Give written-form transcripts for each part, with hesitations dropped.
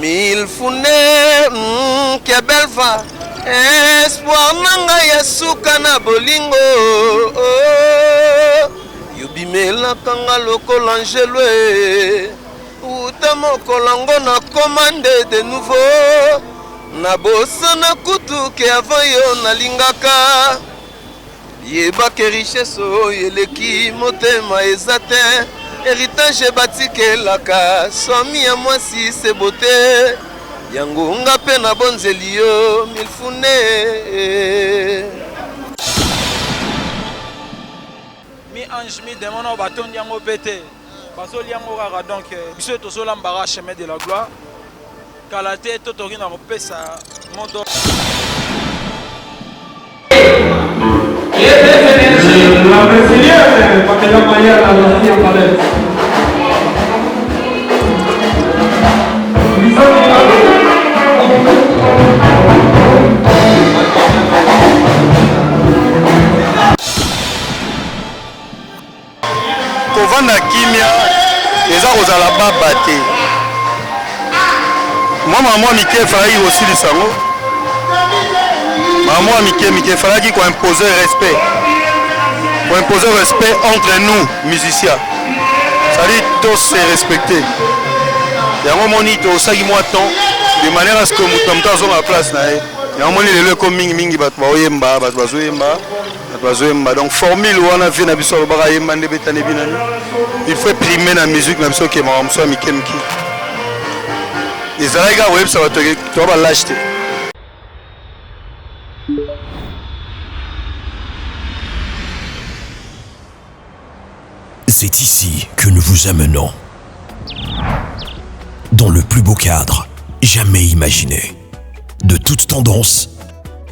Mille fune Kebelva espoir nanga ya suka na bolingo yubimela kanga lokola angelwe uta mokolango na commande de nouveau na bosana kutu ke avant yo nalingaka yeba ke richesse oyo eleki motema eza te héritage batikelaka somi ya mwasi se beauté yango nga pe na bonzeli yo milfune mi ange mi démon o batondi yango pete basoli yango kaka donc biso tozolambaka chemin de la gloire kala te to toki na kopesa moto la brésilienne Pamela Maya la ancienne palette. Kovanda kimia eza kozala baba te mwa mike falaki kosilisa yango mwa mike falaki koimposer respect entre nous musiciens c'est-à-dire tous se respecter yango moni tosaki mwa temps de manière à ce que moto azonga place na ye yango moni lelo eko mingi bato baoyemba bato bazoyemba donc formule wana vie na biso alobaka yemba nde betane binani il faut primer na musique na biso okemaka moso ya mike ezalaki kaka koyebisa bato toa balage te. C'est ici que nous vous amenons. Dans le plus beau cadre jamais imaginé. De toutes tendances,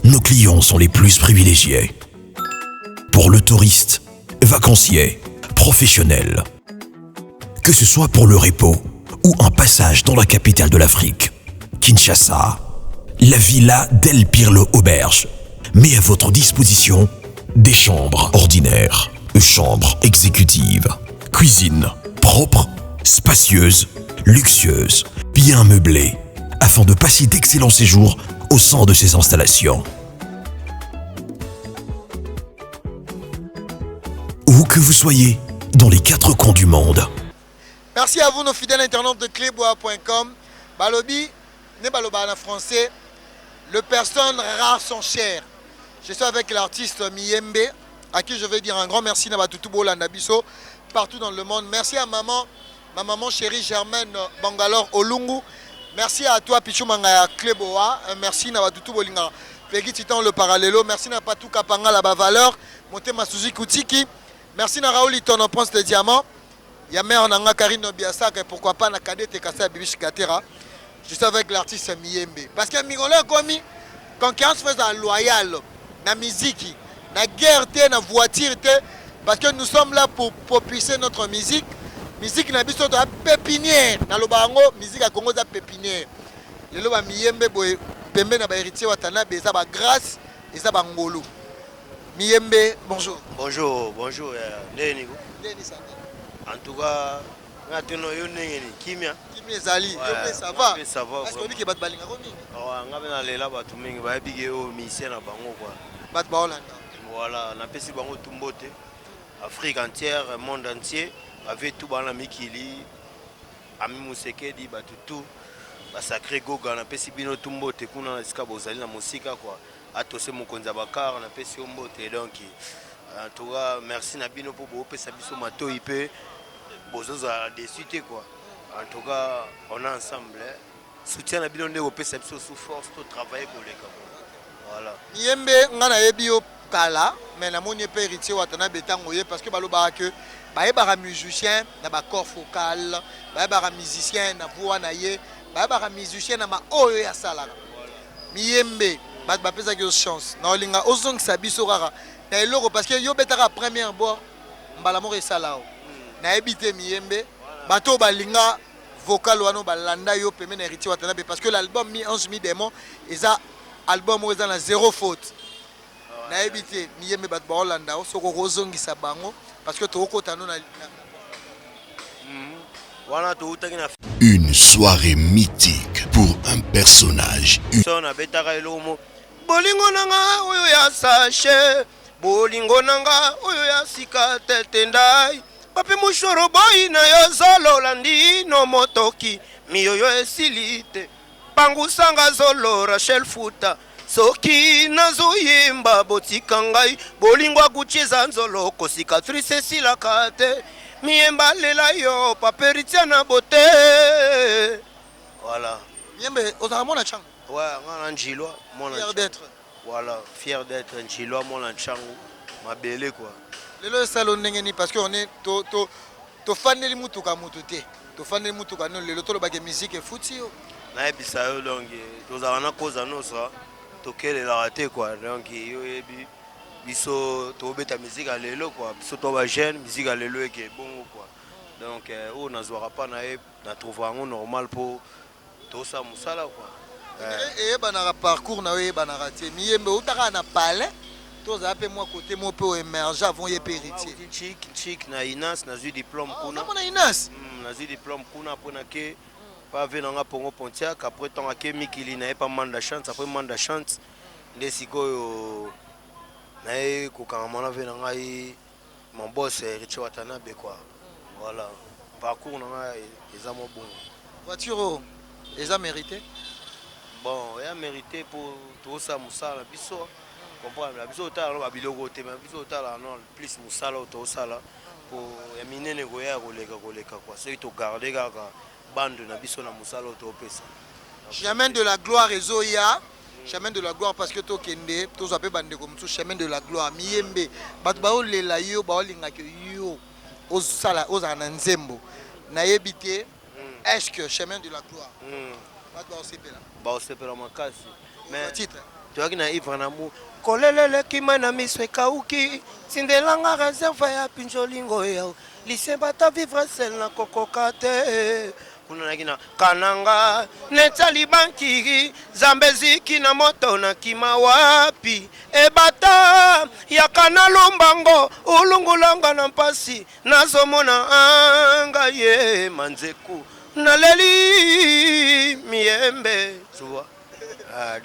nos clients sont les plus privilégiés. Pour le touriste, vacancier, professionnel. Que ce soit pour le repos ou un passage dans la capitale de l'Afrique, Kinshasa, la Villa Del Pirlo Auberge met à votre disposition des chambres ordinaires, chambres exécutives, cuisine propre, spacieuse, luxueuse, bien meublée, afin de passer d'excellents séjours au sein de ces installations. Où que vous soyez, dans les 4 coins du monde. Merci à vous, nos fidèles internautes de clébois.com. Balobi, ne baloba en français, les personnes rares sont chères. Je suis avec l'artiste Miyembe, à qui je vais dire un grand merci Nabiso, partout dans le monde. Merci à ma maman chérie Germaine Bangalore Olungu. Merci à toi Pichou Mangaya Cléboa. Merci Nabatutu Bolinga. Peggy Titan le Parallelo. Merci à Patou Kapanga la Valeur. Monté Masuzi Koutiki. Merci à Raoul Iton au Prince de Diamant. Il y a mère Nanga Karine Biasak et pourquoi pas Nakade Tekasa Bibish Katera. Je suis avec l'artiste Miyembe. Parce que Migolé a commis concurrence fait un loyal. La musique, la guerre, la voiture. Parce que nous sommes là pour propulser notre musique. Musique na biso de pépinière. Na lobango musique à Congo da pépinière. Le loba Miyembe boy pembe na ba héritier watana beza ba grâce et ça ba ngolo. Miyembe, bonjour. Bonjour. Ndeni ça. En tout cas, maintenant yo ndengeni kimia. Kimia zali, ça va. Ça va. Est-ce que tu bat balinga ko mingi? Ngabe na lela batu mingi ba bige o misien na bango quoi. Bat ba Hollande. Voilà, na pesi bango tumbote. Afrique entière, monde entier. Avec tout bana mikili ami musekedi batutu ba sacré goga na pesi bino tumbote kuna esika bozali na musika quoi atose mokonza bakar na pesi ombote donc en tout cas merci na bino pour bopesa biso matoi pe bozoza desité quoi en tout cas on est ensemble soutien na bino ndeko pesa biso sous force to travailler koleka voilà Miyembe ngana yebio kala mais na moni pe héritier watana betango ye parce que baloba que baebaka musicien na ba corps focal baebaka musicien na voix na ye baebaka musicien na ma oyo ya salaka Miyembe bat bapesa que chance na olinga ozongisa biso kaka na eloko parce que yo betaka première bord mbala moko esalao na ebité Miyembe bato balinga vocal wana balanda yo pembe na héritier watana parce que l'album Mi Ange Mi Démon eza album oyo eza na zéro faute na ebité Miyembe bat ba Hollanda soko kozongisa bango parce que tu as Une soirée mythique pour un personnage unique. Bolingo nanga oyo ya sachet, bolingo nanga oyo ya sika tete ndai, papi mushoro boy na yo zolo landi no motoki, miyoyo esilite, pangusanga zolo Rachel Futa, soki nazoyemba botika ngai, bolingo akucheza nzolo ko cicatrice silaka te, miyemba lela yo paperitia na bote. Voilà. Miyembe ozala mona chango. Ouais, on a un Gilois, fier d'être. Voilà, fier d'être un Gilois, mon Lanchango, ma belle quoi. Le salon n'engeni parce que on est to fan de mutuka mututé. To fan de mutuka non le to ba musique et foot yo. Na ebisa yo donc to za wana koza no ça, to kele la raté quoi. Donc yo ebi biso to beta musique à lelo quoi. Biso to ba jeune musique à lelo et bon quoi. Donc on n'azwara pas na trouver un normal pour tout ça musala quoi. Et banara parcours na we banara te miyembe utaka na palais toza pe moi côté mo pe émerger avant y héritier chic na Inas na zu diplôme kuna na Inas na zu diplôme kuna pona ke pa venanga pongo Pontiac après tant que Mikili na pas manda chance après manda chance ndesiko na ko kamana venanga mon boss Richie Watanabe quoi. Voilà parcours na ezamo bon voiture eza mérité. Bon, il a mérité pour tout ça, Moussa, la biso. Comprendre, la biso, t'as la biloko, mais la biso, t'as la non, plus Moussa, tout ça là, pour éminer les goya, quoi. C'est tout garder, bande, la biso, la Moussa, tout pesa. Chemin de la gloire, Ezoya. Chemin de la gloire, parce que toi, Kende, tous appelés bande comme tout, chemin de la gloire, Miyembe, Batbao, les laïo, Baolinga, yo, aux sala, aux ananzembo. Naïbité, est-ce que chemin de la gloire? Mais tu as na ivre na mu kolelele kimana miswe kauki sindelanga réserve ya pinjolingo ya lisemba ta vivre seul na kokokate kuna na kananga netali banki zambeziki na moto na kima wapi ebata ya kana lombango ulungulanga na mpasi nazomona anga ye manzeku Naleli Miyembe, tu vois.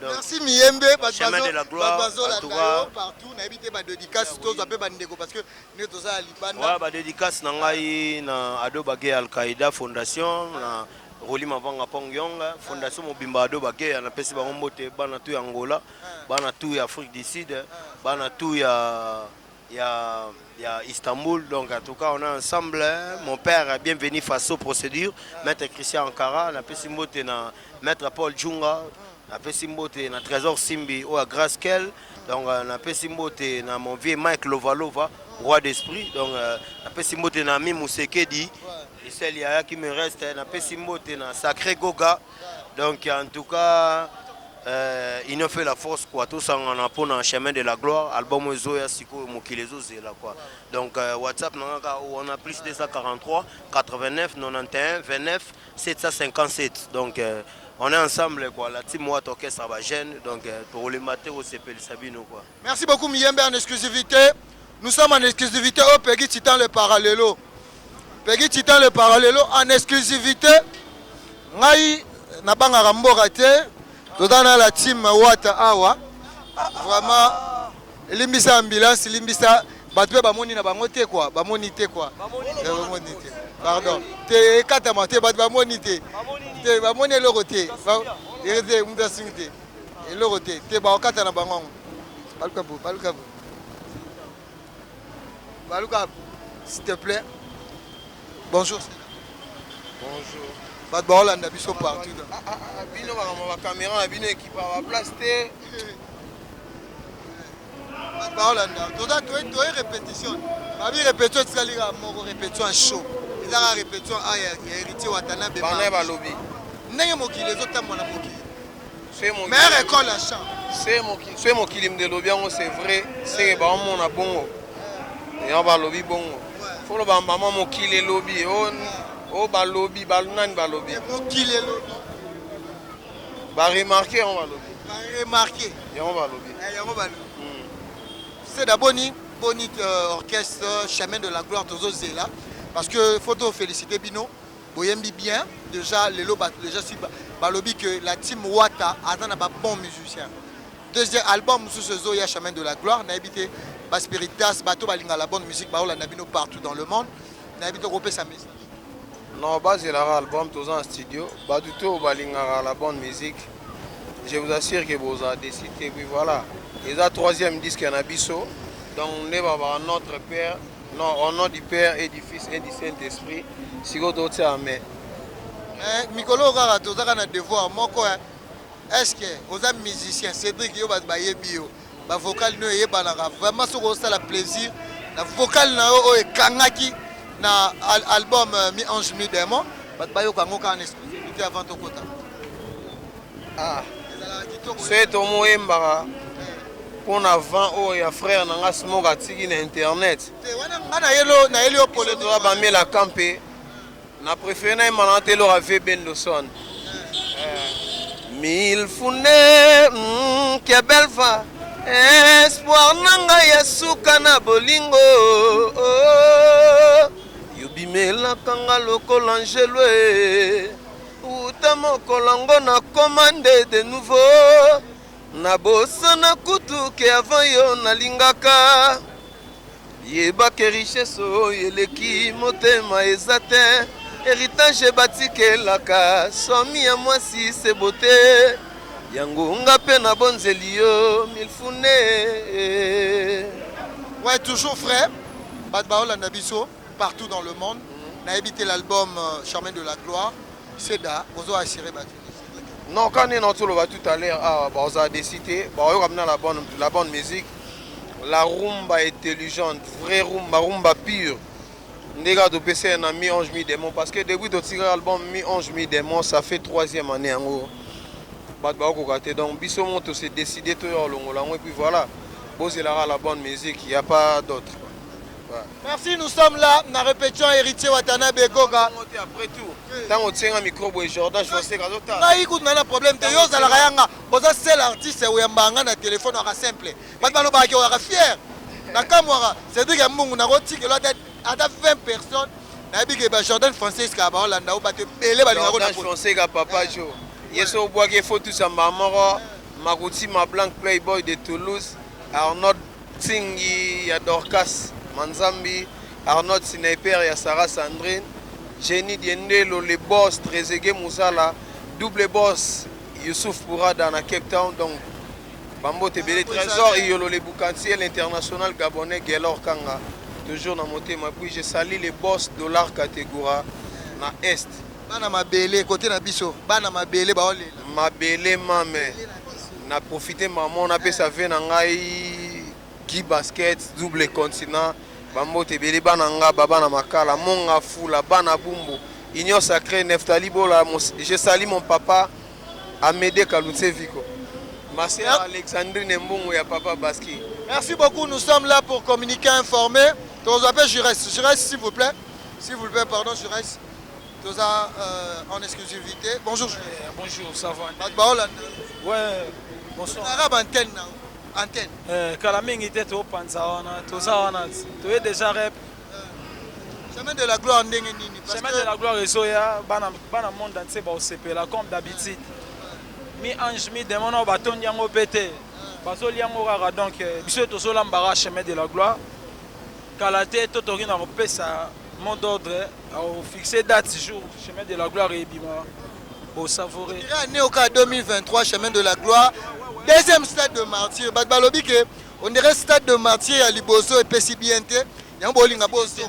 Donc, merci Miyembe, chemin de la gloire, en tout cas. Partout, on a évité ma dédicace, tous appelés bandeko parce que nous tous à Libana. Ouais, ma dédicace nangai na Ado Bagé Al-Qaïda Fondation, na Rolima Vanga Pongyonga, Fondation Mobimba Ado Bagé, na pesi bango mbote bana tu Angola, bana tu Afrique du Sud, bana tu il y a Istanbul, donc en tout cas on est ensemble. Mon père, bienvenue face aux procédures. Maître Christian Ankara, na Pessimbote na Maître Paul Djunga, na Pessimbote na Trésor Simbi ou à Graskel, donc na Pessimbote na mon vieux Mike Lovalova, roi d'esprit, donc na Pessimbote na Mimou Sekedi, et celle qui me reste, na Pessimbote na Sacré Goga, donc en tout cas. Il nous fait la force quoi, tout ça on a pour un chemin de la gloire, album Zoya Siko Mokilezo c'est là quoi. Donc WhatsApp on a plus de 243 89 91 29 757. Donc on est ensemble quoi, la team Watt Orchestre Abagène, donc pour les matins au CPL Sabino quoi. Merci beaucoup Miyembe en exclusivité. Nous sommes en exclusivité au Peggy Titan le Parallelo. Peggy Titan le Parallelo en exclusivité. Ngai nabanga ramborate. Totana la team Wata Awa. Vraiment, limbisa ambulance, limbisa batwe bamoni na bangote quoi, bamoni te quoi. Bamoni te. Pardon. Te katama te bat bamoni te. Te bamoni le roté. Te munda singte. Et le roté. Te ba kata na bango. Balukabu. Balukabu. S'il te plaît. Bonjour. Bonjour. Bat Baolanda biso partout. Bino ma caméra bino équipe à place té. Bat Baolanda. Toda toi répétition. Ma vie répétition c'est la moko répétition show. Ils a répétition a héritier Watanabe. Bana ba lobby. Ndenge mokili les autres mona mokili. C'est mon meilleure école à chant. C'est mon kilim de lobby c'est vrai, c'est ba on a bongo. Et on va lobby bongo. Faut le ba maman mokili lobby oh ba lobby ba nan ba lobby. Mokili lobby. Ba remarquer on va lobby. Ba remarquer. Et on va lobby. Et on va lobby. C'est d'abord Boni orchestre chemin de la gloire Tozo Zela parce que photo féliciter Bino boyembi bien. Déjà, déjà si balobi que la team Wata a un bon musicien. Deuxième album, il y a Chemin de la Gloire. On a habité Spiritas, Bato Balinga, la bonne musique, on a habité partout dans le monde. On a habité Ropé sa message. Non, c'est l'album, tous en studio. Bato Balinga, la bonne musique. Je vous assure que vous avez décidé. Puis voilà. Et le troisième disque, en Abisso. Donc, on est notre Père. Non, au nom du Père et du Fils et du Saint-Esprit. Si vous avez amen. Mikolo Rara, tu as un devoir. Est-ce que vous êtes musicien, Cédric, vous avez un bio, le vocal, vraiment, si vous avez plaisir, le vocal, est Kangaki, l'album Mi-Ange Mi-Démon, vous avez une exclusivité avant ton côté. Ah, c'est au moins pour avant, il y a frère, il y a smog à internet. Il y a la campé. Na préféré manante lo ave ben lo son. Mille fune que belle va. Espoir nanga ya suka na bolingo. Yubimela kanga loko l'angelwe. Utamo kolongo na commande de nouveau. Na bossa na kutu ke avant yo na lingaka. Yeba ke richesse o yeleki motema ezate. Héritage batikelaka somi ya mwasi se beauté yango ngape na bonzelio milfune. Ouais, toujours frais. Badbaola Nabiso partout dans le monde. On a habité l'album Chemin de la Gloire. Seda, vous avez assuré non, quand on est dans tout à l'heure, on a décidé, on a la bonne musique, la rumba intelligente, vraie rumba pure. Ndega de PC na Mi-Ange Mi-Démon parce que depuis de tirer l'album Mi-Ange Mi-Démon, ça fait 3e année en gros. Donc biso monte s'est décidé tout et puis voilà. C'est la bonne musique, il n'y a pas d'autre. Ouais. Merci, nous sommes là, nous répétions héritier Watanabe Goga. Après tout, tant on tient un micro pour Jordan, je sais que tu écoute, on a un problème. Tu es seul artiste où il y a un téléphone simple. Maintenant, tu es fier. C'est-à-dire que tu as 20 personnes. Jordan Français, Jordan Français, Papa Joe. Yeso Boaké Photo Sambamoro, Marouti, ma blanc Playboy de Toulouse, Arnaud Tsingi, Dorcas, Manzambi, Arnaud Sniper, Sarah Sandrine, Jenny Diendelo, le boss, Trezeguet Moussala, double boss, Youssouf Pourada dans Cape Town. Donc, Bambo Tebele Trésor, Yolo le Boukantier, l'international gabonais, Gelor Kanga. Toujours dans mon thème, puis je salue les boss dollar catégorie na Est. Bana mabele côté na biso, bana mabele ba ole. Mabele mame. Na profité maman on appelle ça vient ngai qui basket double continent. Bambo Tebele bana nga baba na makala monga fula bana bumbo. Union sacrée Neftali Bola, je salue mon papa Amédée Kaloutse Viko. Ma sœur Alexandrine Mbongo ya papa Baski. Merci beaucoup, nous sommes là pour communiquer, informer. Je reste s'il vous plaît. S'il vous plaît, pardon, je reste. En exclusivité. Bonjour. Bonjour, ça va? Ouais, bonsoir. Arabe antenne. Kalaming était au Panzawana, Tozawana, tu es déjà rep. Chemin de la gloire, Chemin de la gloire, et Zoya, Bana monde entier, comme d'habitude. Mi-Ange Mi-Démon, Baton Yango Pété. Basol Yango Rara, donc, Monsieur Tosolambara, Chemin de la gloire. Kalaté, Totorina, Pesa. Mot d'ordre, fixer date, jour, chemin de la gloire et Bima, au savourer. Année au cas 2023, chemin de la gloire, deuxième stade de martyr. On dirait stade de martyr à Liboso et Pessibiente. Il y a un bowling à Bosso.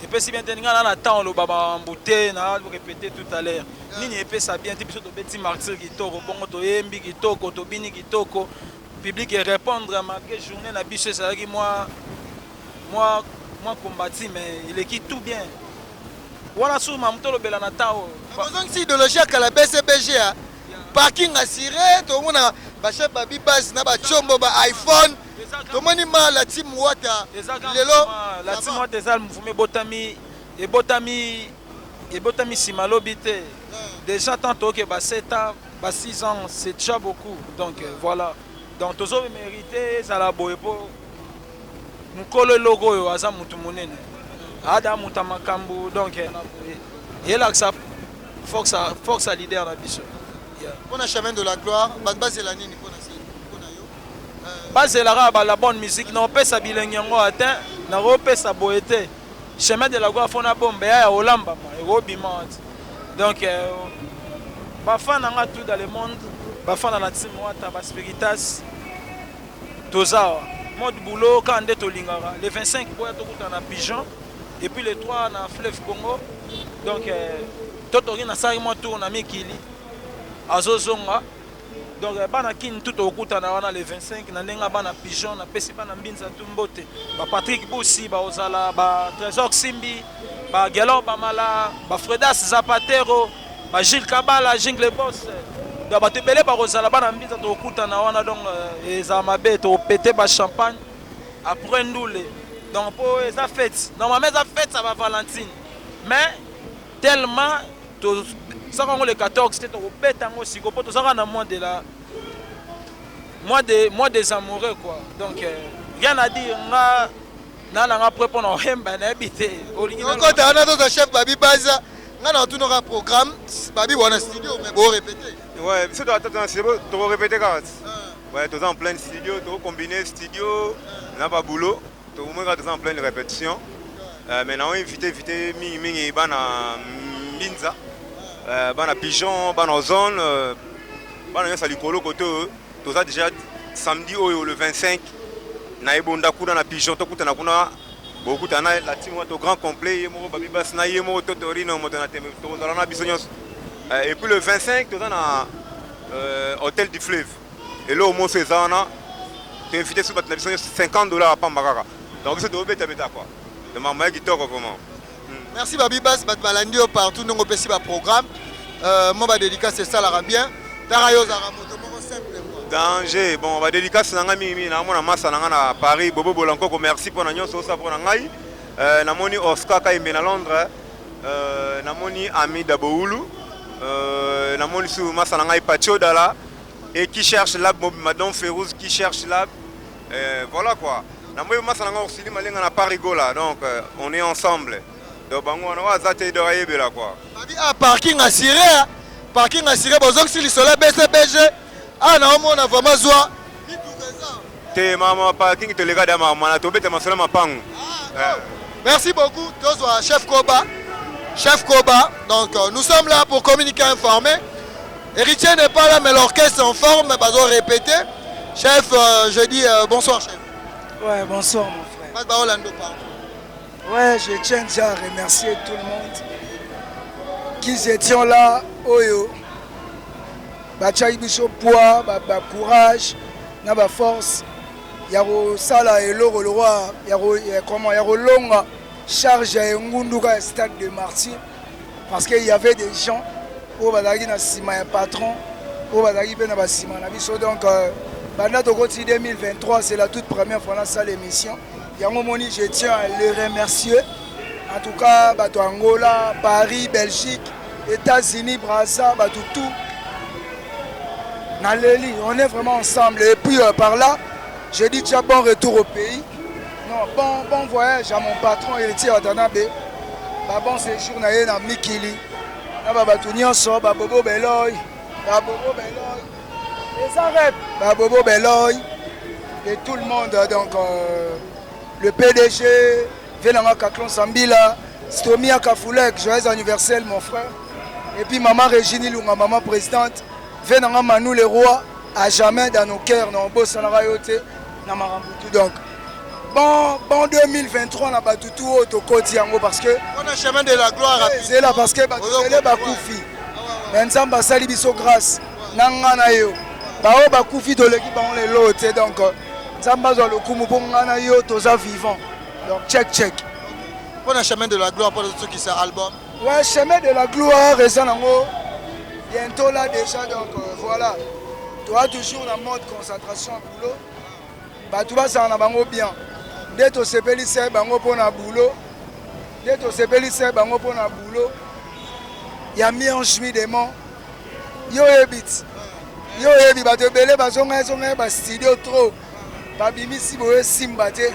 Et Pessibiente, il y a un temps, le baba embouté, on a répété tout à l'heure. Nini et Pessibiente, puis surtout petit martyr qui toko, bon, to Embi qui toko, to Bini qui toko. Public et répondre à ma journée, n'a biché, ça dit moi combattu, mais il est qui tout bien. Voilà sous ma moto le belanatao. Si de logique à la BCBG, parking assuré, tout le monde a bâché baby base, n'a pas chombo, iPhone, tout le monde a la team Wata. La team Wata est le botami et botami simalobité. Déjà tantôt que 7 ans, 6 ans, c'est déjà beaucoup. Donc voilà. Donc tous les mérités, ça la boépo. Nous collons le logo à Mutumunene. Ada Mutamakambu, donc Et là, ça force à leader dans biso. Pour le chemin de la gloire, base la nini pour base la bonne musique, non pas sa bilingue atteint, non pas sa beauté. Chemin de la gloire, faut na bombe ya Olamba, et Robimant. Donc, bafana nga tout dans le monde, bafana na Timoata, Baspiritas, Toza, mode boulot, quand on est au Lingara. Les 25 bois tout en Pigeon, et puis les 3 en Fleuve Congo. Donc, Totori na Sarimo tour na Mikili, Azozonga. Donc, bana kin tout au coup na les 25, na nenga bana Pigeon, na pesi bana Mbinza Tumbote, ba Patrick Boussi, ba Ozala, ba Trésor Simbi, ba Gelo Bamala, ba Fredas Zapatero, ba Gilles Kabala, Jingle Boss. Donc, ba tebele ba Ozala bana Mbinza to kuta na wana donc ezamabe to péter ba champagne après ndoule. Donc pour eza fête. Normalement eza fête ça va Valentine. Mais tellement ça quand le 14 c'était au pétango siko pour ça na mois de la mois des amoureux quoi. Donc rien à dire nga préparer on hemba na habité. Quand on a notre chef Babi Baza, on a tout notre programme Babi on a studio mais bon répéter. Ouais, c'est toi c'est bon, tu vas répéter quand ouais, tu es en plein studio, tu vas combiner studio, n'a pas boulot, tu es en pleine répétition. Maintenant invité mingi bana Mbinza. Bana Pigeon, bana Ozone, bana Sali Kolo côté tu as déjà samedi le 25 na ebonda kuna na Pigeon to kuta na kuna beaucoup tana la team au grand complet yemo Babi Bas na yemo Totorino motana tembe to na bisonyos. Et puis le 25 tu as na Hôtel du Fleuve. Et là au moins c'est ça tu es invité sur la télévision $50 à Pambakaka. Donc c'est de bête quoi. De maman qui toque comment. Merci Babi Bass, Batbalandio partout nous repérer le programme. Moi ma dédicace c'est ça l'arabien. Tarayo Zaramoto mon simple quoi. Danger. Bon, ma dédicace nanga mimi na mona massa nanga na Paris Bobo Bolanko merci pour na nyonso ça pour ngai. Na moni Oscar Kaimbe na Londres. Na moni Ami Daboulu. Na moni sou massa nanga Pacho Dala et qui cherche là Madame Férouz qui cherche là. Voilà quoi. Na moni massa nanga Orsini malenga na Paris Gola. Donc on est ensemble. Donc bango on va zate de rayeber là quoi. Babi a parking assuré bozong si le soleil BCBG. Ah na on a vraiment joie. Te maman parking te les gars de maman na tobete masala mapangu. Merci beaucoup Tozwa chef Koba. Donc nous sommes là pour communiquer informer. Héritier n'est pas là mais l'orchestre est en forme, bazo répéter. Chef je dis bonsoir chef. Ouais, bonsoir mon frère. Ouais, je tiens déjà à remercier tout le monde qui étaient là, Oyo. Bachai biso poids, courage, na ba force. Yaro sala et le roi, yaro longa charge à Ngunduka stade de Martyrs parce qu'il y avait des gens au Badagi na sima un patron, au Badagi ben na sima na biso donc Banda Tokoti 2023 c'est la toute première fois dans cette émission. Yango Moni, je tiens à les remercier. En tout cas, Bato Angola, Paris, Belgique, États-Unis, Brazza, Bato tout. Naleli, on est vraiment ensemble. Et puis par là, je dis déjà bon retour au pays. Non, bon voyage à mon patron héritier Watanabe. Bon séjour na Mikili. Bato Nyonso, Bobo Beloy. Bobo Beloy. Les Arabes, Bobo Beloy. Et tout le monde, donc. Le PDG, Venanga Kaklon Sambila, Stomia Kafoulek, joyeux anniversaire mon frère. Et puis maman Régine Lunga, maman présidente, Venanga Manou le roi, à jamais dans nos cœurs, dans nos beaux salariés, dans Maramboutou. Donc, bon 2023, on a battu tout au côté parce que. On a chemin de la gloire. C'est là parce que Batouele Bakoufi. Nzamba Salibiso grâce. Nangana yo. Bao Bakoufi de l'équipe, on les lote. Donc. Zambazo le Kumubongana yo toza vivant. Donc check. Pour le chemin de la gloire pour ceux qui sont album. Ouais, chemin de la gloire Rezanango. Bientôt là déjà donc voilà. Toi toujours dans mode concentration boulot. Bah tu vas ça en bango bien. Dès to sepeli se bango pona boulot. Dès to sepeli se bango pona boulot. Ya mi en chemin des monts. Yo ebit. Yo ebi ba te belé bazonga ba studio trop. Babimi si boye simba te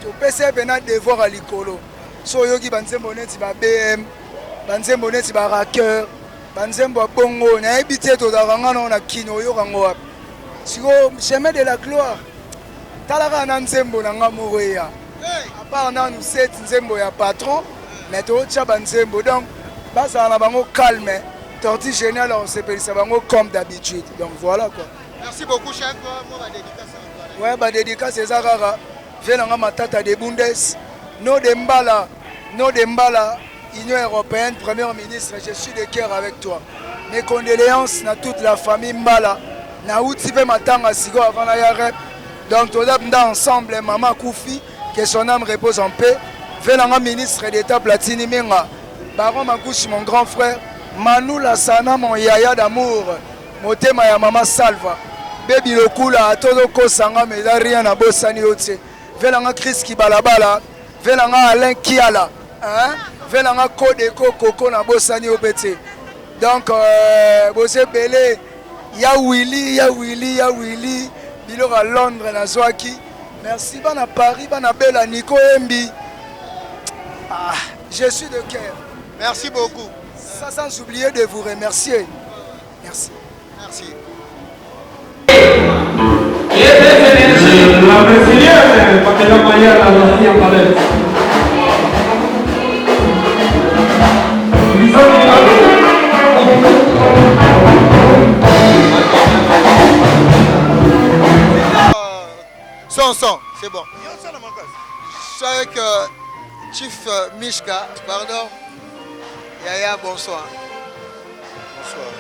to pese bena devoir à likolo so yoki banzembo neti ba BM banzembo neti baraqueur banzembo ya bongo nayebi te tozalaka nga nao na kino oyokango wapi siko chemin de la gloire talaka na nzembo na nga moko eya apart nanu seti nzembo ya patron mais tootya banzembo donc bazala na bango calme torti génial osepelisa bango comme d'habitude donc voilà quoi. Merci beaucoup chef. Ouais, bah dédicace eza kaka vie nanga matata de Bundes no de Mbala Union européenne premier ministre, je suis de cœur avec toi. Mes condoléances à toute la famille Mbala na uti pe matanga sigo avant la rep. Donc tout d'abord ensemble maman Koufi que son âme repose en paix. Vie nanga ministre d'état Platini Menga Baron Makushi mon grand frère Manu Lassana mon yaya d'amour motema ya mama Salva Baby Lokula todo ko sanga mais rien na bosani yote velanga Chris Kibalabala velanga Alain Kiala hein velanga Kodeko Koko na bosani opete donc bose belé ya Willy biloko à Londres na zwaki merci bana Paris bana bela Nico Embi je suis de cœur merci beaucoup ça sans oublier de vous remercier merci. La brésilienne, Paqueta Maya, la Rosia Palette. Son, c'est bon. Je suis avec Chief Mishka, pardon. Yaya, bonsoir. Bonsoir.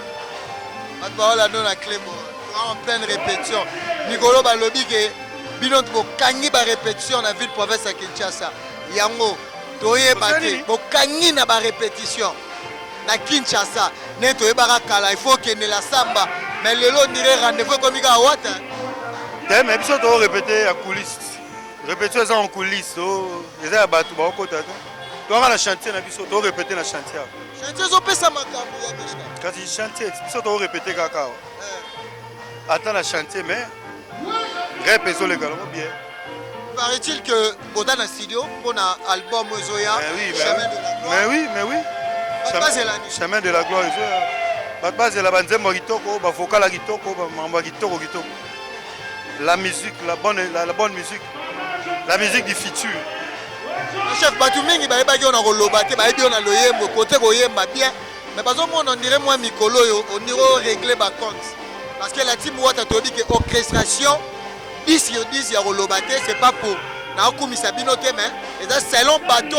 Ma parole à donner à Clément. En pleine répétition. Nicolo Balobi que Bilon Bokangi ba répétition dans la ville province à Kinshasa. Yango, Toye Bate, Bokangi na ba répétition. Na Kinshasa, Neto Ebarakala, il faut qu'il ne la samba. Mais le lot dirait rendez-vous comme il y a Wata. Mais il faut répéter à coulisses. Répétition en coulisses. Les gens battent au côté. Tu as un chantier, il faut répéter le chantier. Chantier, ils ont fait ça, ma caméra. Quand il chantier, il faut répéter Kakao. Attends le chantier, mais répétons les gars, bien. Paraît-il que Bodan a studio pour un album Zoya, mais oui. Chemin de la gloire. Base la bande Moritoko, vocal Gitoko, Mamba Gitoko. La musique, la bonne musique. La musique du futur. Chef Batumingi, on a relobate, on a loyembo, côté Royemba bien. Mais par exemple, on dirait moi Mikolo, on dirait régler ma compte. Parce que la team Ouattara dit que l'orchestration, 10 sur 10, il y a relobate, c'est pas pour. Naokoumi Sabino Teme, et ça c'est long bateau,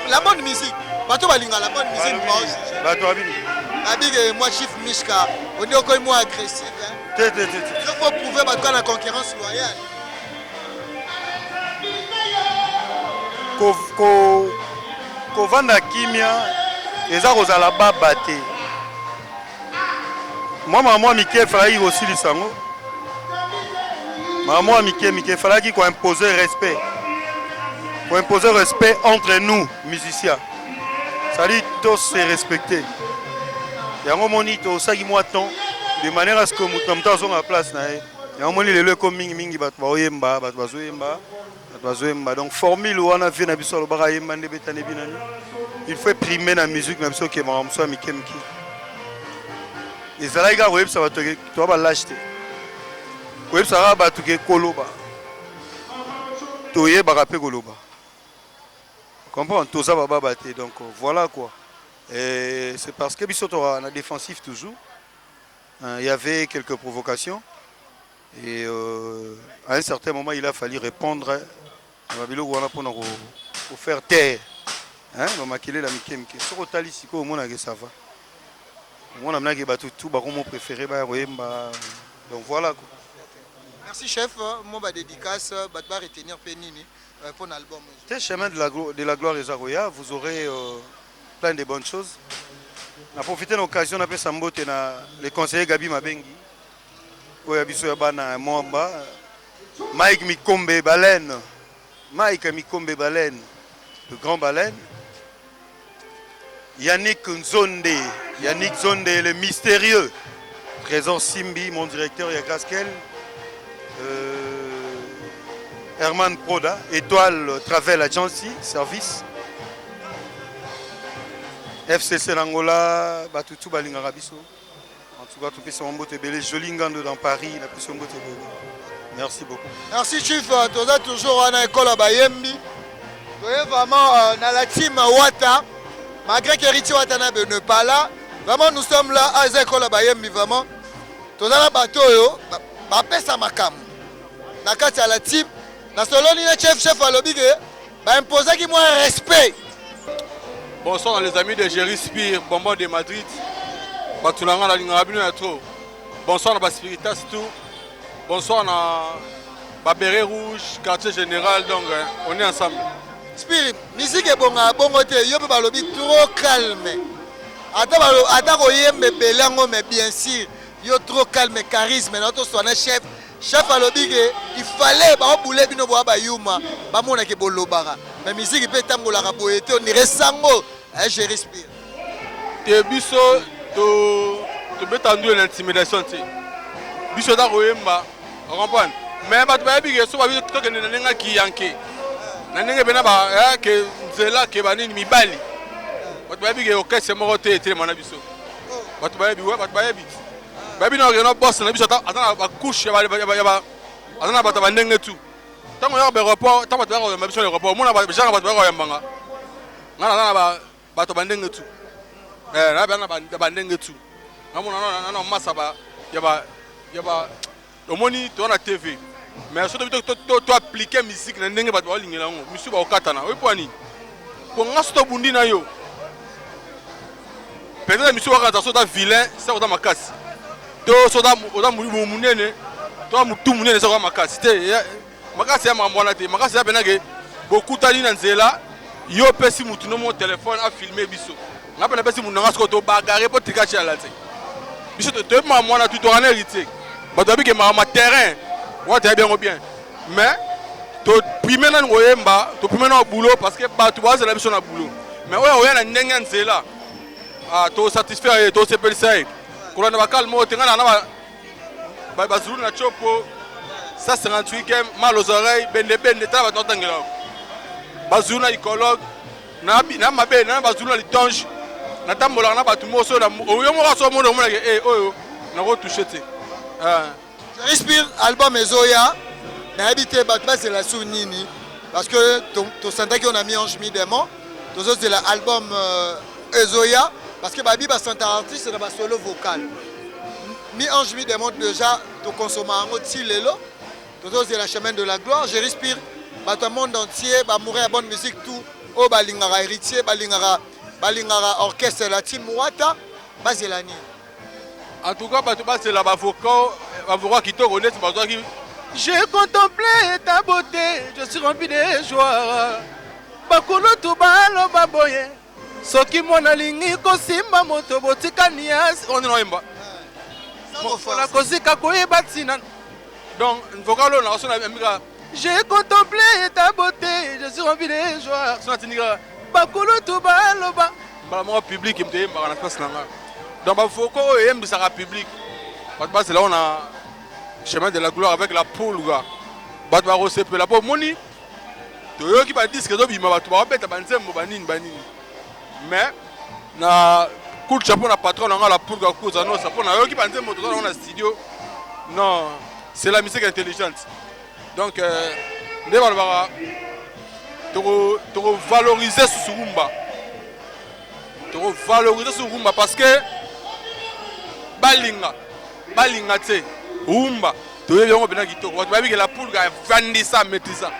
la bonne musique. Bateau Balinga, la bonne musique. Bateau Abili. Abili, moi, Chief Mishka, on est encore moins agressif. Il faut prouver que la concurrence loyale. Kovanda Kimia, les arros à la babate. Moi, Mickey, il aussi du sango. Maman, Mickey, il fallait qu'on impose respect. Pour imposer respect entre nous, musiciens. Ça dit tous se respecter. Il y a un moment où ça qui m'attend de manière à ce que nous sommes à la place. Il y a un moment où les comme mingi donc formule où on a fait il faut primer la musique qui est et ça là web ça va te toi va l'acheter web ça va te koloba toye ba rapé koloba comprends tout ça va battre donc voilà quoi et c'est parce que biso on a défensif toujours il y avait quelques provocations et à un certain moment il a fallu répondre pour faire taire hein on m'a la mikemke sur otali siko au monde que ça va on a mené tout mon préféré donc voilà quoi. Merci chef moi ba dédicace ba retenir penini pour l'album chemin de la gloire et Zaroya vous aurez plein de bonnes choses on a profité de l'occasion d'après Sambote le conseiller Gabi Mabengi oya biso ya bana Mwamba Mike Mikombe Baleine le grand baleine. Yannick Nzonde, le mystérieux. Trésor Simbi, mon directeur Yagaskel. Herman Proda, Étoile Travel Agency, service. FCC Langola, Batutu Balingara Biso. En tout cas, tout le monde est belé. Joli Ngando dans Paris, la plus de belé. Merci beaucoup. Merci Chief, tu es toujours à l'école à Bayembi. Tu es vraiment dans la team Wata. Malgré qu'Héritier Watanabe n'est pas là, vraiment nous sommes là à l'école à Bayembi. Vraiment, tu es dans la bateau, tu es ça makam. Nakati à la team, dans ce lot, chef à l'obig, imposer qui moi un respect. Bonsoir les amis de Jerry Spire, Bonbon de Madrid. Batulanga la ligne rabino trop. Bonsoir à Spiritas tout. Bonsoir à Babéré Rouge, quartier général, donc on est ensemble. Spirit, musique est bon à bon côté, yo peux lobby trop calme. Attends, yembe belango mais bien sûr, yo trop calme, charisme, notre son chef. Chef à lobby, il fallait ba bouler bino bo ba yuma, ba mona ke bolobara. Mais musique peut tambola raboete, on irait sango, je respire. Te biso to betandu l'intimidation ti. Biso da royemba, on comprend. Mais ba ba bige so ba biso to ke nenga ki yanke. Na ndenge bena ba ke nzela ke banini mibali. Ba ba bige okese moko te te mona biso. Ba ba biwe ba ba bi. Ba bi no no boss na biso atana ba couche ya ba atana ba ta ndenge tu. Tango ya ba rapport, tango ba ba biso le rapport, mona ba janga ba ba yambanga. Ngana ba to bandenge tu. Na ba ndenge tu. Na massa ba ya ba omoni to na TV. Mais surtout to appliquer musique na ndenge ba ba lingela ngo. Misu ba okatana. Oui poani. Ko ngasto bundi na yo. Peut-être misu ba so da vilain, ça oda makasi. To so da oda munene. To mutu munene ça oda makasi. Te makasi ya mambona te. Makasi ya benage beaucoup tali na nzela. Yo pesi mutu no mon téléphone a filmer biso. Ngapa na pesi mutu nga sko to bagarre po tikachi ala te. Biso to maman na tout en hérité. Ba to bi ke ma terrain. Wa te bien. Mais to primer na ngoyemba, to primer na boulot parce que ba to ba za la biso na boulot. Mais oya na ndenga nzela. Ah to satisfaire to se pelisa. Ko na ba calme o tenga na ba zulu na chopo. Ça 58e mal aux oreilles, bende ta ba tangela. Bazuna écologue na mabe na bazuna litonge na tambola na batu moso na oyo mo raso mo na oyo na ko toucher te je respire album Ezoya na habité batba c'est la sounini parce que to santa qui on a mis en chemin démon to c'est l'album Ezoya parce que babi ba santa artiste na ba solo vocal mis en chemin démon déjà to consommer en moti lelo to c'est la chemin de la gloire je respire le monde entier va mourir à bonne musique tout au balingara héritier balingara orchestre la team Wata bazelani en tout cas c'est la bavoka qui te connaît qui j'ai contemplé ta beauté je suis rempli de joie bakolo to balo baboye soki mona lingi kosimba moto botikanias on noimba la kosika koyeba tina donc vocalo na sona amika. J'ai contemplé ta beauté, je suis rempli de joie. Bakolo to baloba. Mon public il me dit na place là. Donc ba foko et ça public. Parce que là on a chemin de la gloire avec la poule gars. Ba ba receper la poule moni. To yo ki ba disque zo bima ba to ba beta banzembo banini. Mais na coup de chapeau na patron na la poule ga cause non ça pour na yo ki banzembo to na studio. Non, c'est la musique intelligente. Donc, tu valoriser ce rumba. Tu valoriser ce rumba parce que balinga te rumba. Tu es bien bien kitoko. Tu vas que la poule a vendu ça, maîtrise ça.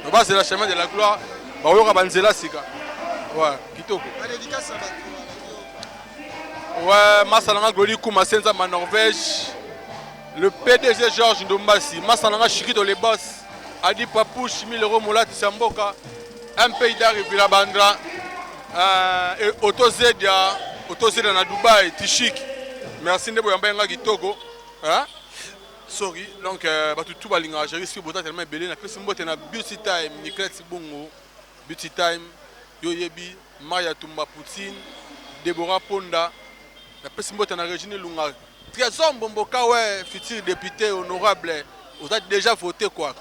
Donc c'est la chemin de la gloire. Ba yo banzela sika. Ouais, kitoko. Ouais, Masalanga Goli Kuma Senza ma Norvège. Le PDG Georges Ndombasi, Massananga Chikito les boss, Adi Papou, Chimi Lero Moulati Samboka, un pays d'arrivée la Bandra, et Otozédia na Dubaï, Tichik. Merci de vous avoir Togo. Sorry, donc, tout balinga, j'ai risqué de tellement belé, na pesi mbote na Beauty Time, Niklet Bongo, Beauty Time, Yoyebi, Maya Tumba Poutine, Deborah Ponda, na pesi mbote na Régine Lunga. Trésor Mbombo Kawe, futur député honorable, vous avez déjà voté quoi?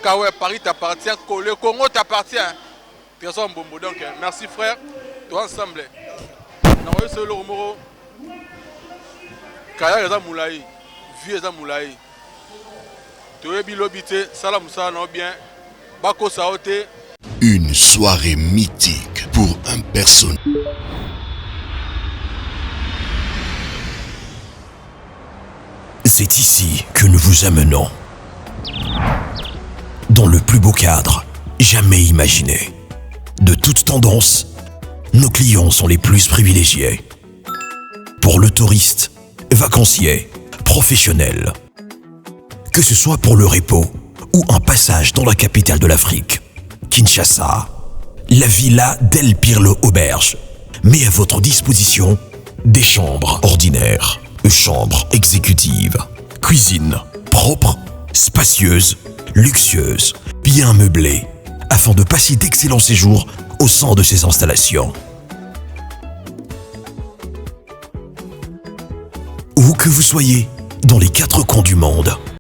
Kawe, Paris t'appartient, le Congo t'appartient. Trésor Mbombo, donc merci frère, tout ensemble. nakoyebisa yo eloko moko kayak eza molai vie eza molai toyebi lobi te sala mosala na yo bien bakosa yo te. Une soirée mythique pour un personnage. C'est ici que nous vous amenons. Dans le plus beau cadre jamais imaginé. De toute tendance, nos clients sont les plus privilégiés. Pour le touriste, vacancier, professionnel. Que ce soit pour le repos ou un passage dans la capitale de l'Afrique, Kinshasa, la Villa del Pirlo Auberge met à votre disposition des chambres ordinaires, chambres exécutives, cuisine propre, spacieuse, luxueuse, bien meublée, afin de passer d'excellents séjours au sein de ces installations. Où que vous soyez, dans les 4 coins du monde,